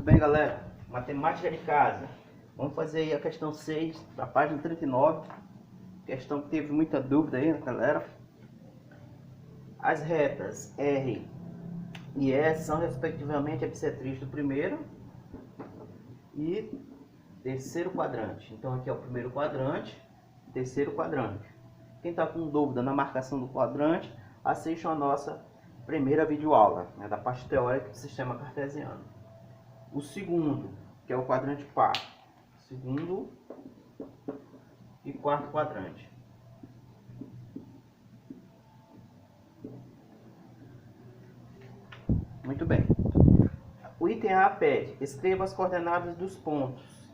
bem, galera? Matemática de casa. Vamos fazer aí a questão 6 da página 39. Questão que teve muita dúvida aí, galera. As retas R e S são respectivamente a bissetriz do primeiro e terceiro quadrante. Então aqui é o primeiro quadrante, terceiro quadrante. Quem está com dúvida na marcação do quadrante, assista a nossa primeira videoaula, né, da parte teórica do sistema cartesiano. O segundo, que é o quadrante par, segundo e quarto quadrante. Muito bem. O item A pede: escreva as coordenadas dos pontos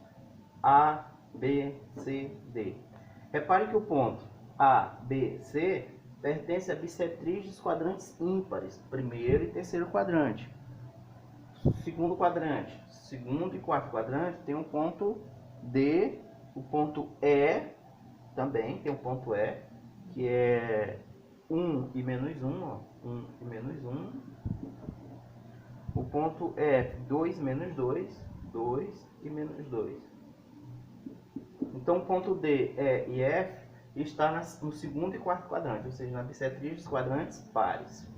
A, B, C, D. Repare que o ponto A, B, C pertence à bissetriz dos quadrantes ímpares, primeiro e terceiro quadrante. Segundo quadrante, segundo e quarto quadrante tem um ponto D, o ponto E também tem um ponto E, que é 1 e menos 1, ó, 1 e menos 1. O ponto F, 2 menos 2, 2 e menos 2. Então o ponto D, E e F está no segundo e quarto quadrante, ou seja, na bissetriz dos quadrantes pares.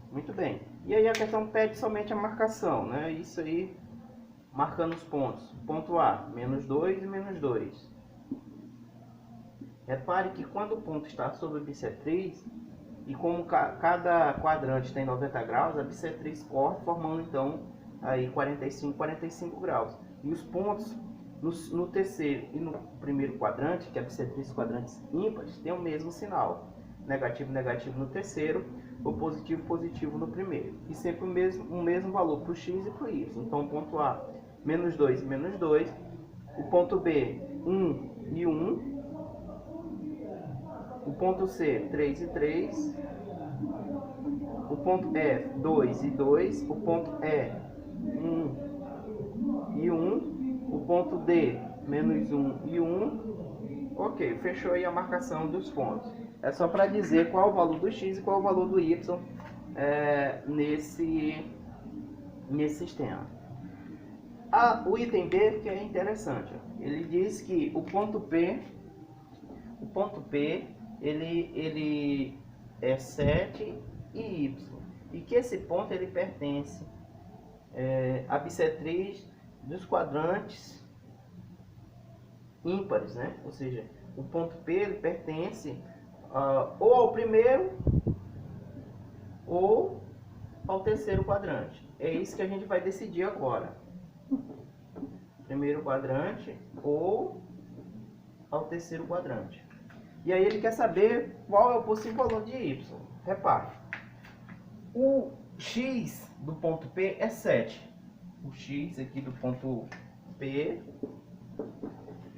Muito bem. E aí a questão pede somente a marcação, né? Isso aí, marcando os pontos. Ponto A, menos 2 e menos 2. Repare que quando o ponto está sobre a bissetriz, e como cada quadrante tem 90 graus, a bissetriz corta, formando então aí 45 graus. E os pontos no terceiro e no primeiro quadrante, que é a bissetriz dos quadrantes ímpares, tem o mesmo sinal. Negativo, negativo no terceiro, ou positivo, positivo no primeiro. E sempre o mesmo valor para o x e para o y. Então, o ponto A, menos 2 e menos 2. O ponto B, 1 e 1. O ponto C, 3 e 3. O ponto F, 2 e 2. O ponto E, 1 e 1. O ponto D, menos 1 e 1. Ok, fechou aí a marcação dos pontos. É só para dizer qual o valor do x e qual o valor do y nesse sistema. O item B, que é interessante, ele diz que o ponto P ele é 7 e y, e que esse ponto ele pertence à bissetriz dos quadrantes ímpares, né? Ou seja, o ponto P ele pertence ou ao primeiro ou ao terceiro quadrante. É isso que a gente vai decidir agora. Primeiro quadrante ou ao terceiro quadrante. E aí ele quer saber qual é o possível valor de y. Repare, o x do ponto P é 7. O x aqui do ponto P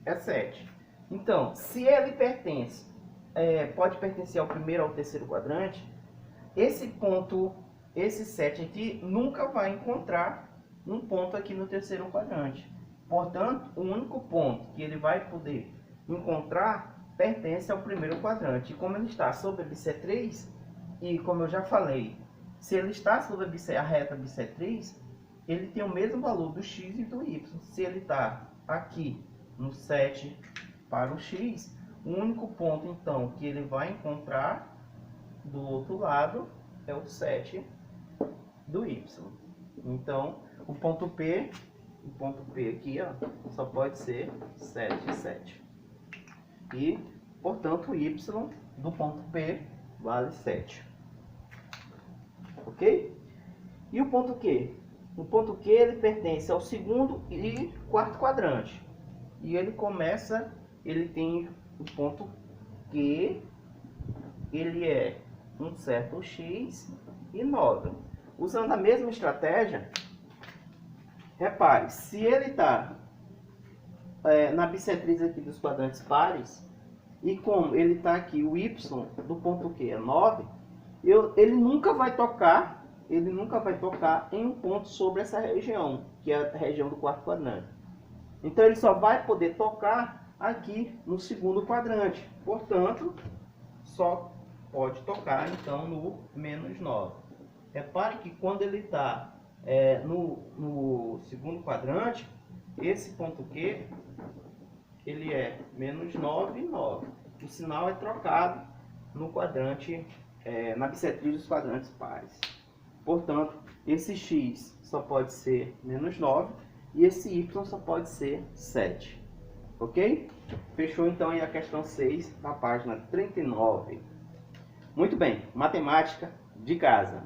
é 7. Então, se ele pertence, pode pertencer ao primeiro ou ao terceiro quadrante, esse ponto, esse 7 aqui, nunca vai encontrar um ponto aqui no terceiro quadrante. Portanto, o único ponto que ele vai poder encontrar pertence ao primeiro quadrante. E como ele está sobre a bissetriz, e como eu já falei, se ele está sobre a reta bissetriz, ele tem o mesmo valor do x e do y. Se ele está aqui no 7 para o x, o único ponto então que ele vai encontrar do outro lado é o 7 do y. Então, o ponto P aqui, ó, só pode ser 7 e 7. E, portanto, o y do ponto P vale 7. Ok? E o ponto Q? O ponto Q ele pertence ao segundo e quarto quadrante. E ele tem o ponto Q, ele é um certo x e 9. Usando a mesma estratégia, repare, se ele está na bissetriz aqui dos quadrantes pares, e como ele está aqui, o y do ponto Q é 9, ele nunca vai tocar em um ponto sobre essa região, que é a região do quarto quadrante. Então ele só vai poder tocar aqui no segundo quadrante. Portanto, só pode tocar então no menos 9. Repare que quando ele está no segundo quadrante, esse ponto Q, ele é menos 9, 9. O sinal é trocado no quadrante, na bissetriz dos quadrantes pares. Portanto, esse x só pode ser menos 9 e esse y só pode ser 7. Ok? Fechou então aí a questão 6 da página 39. Muito bem, matemática de casa.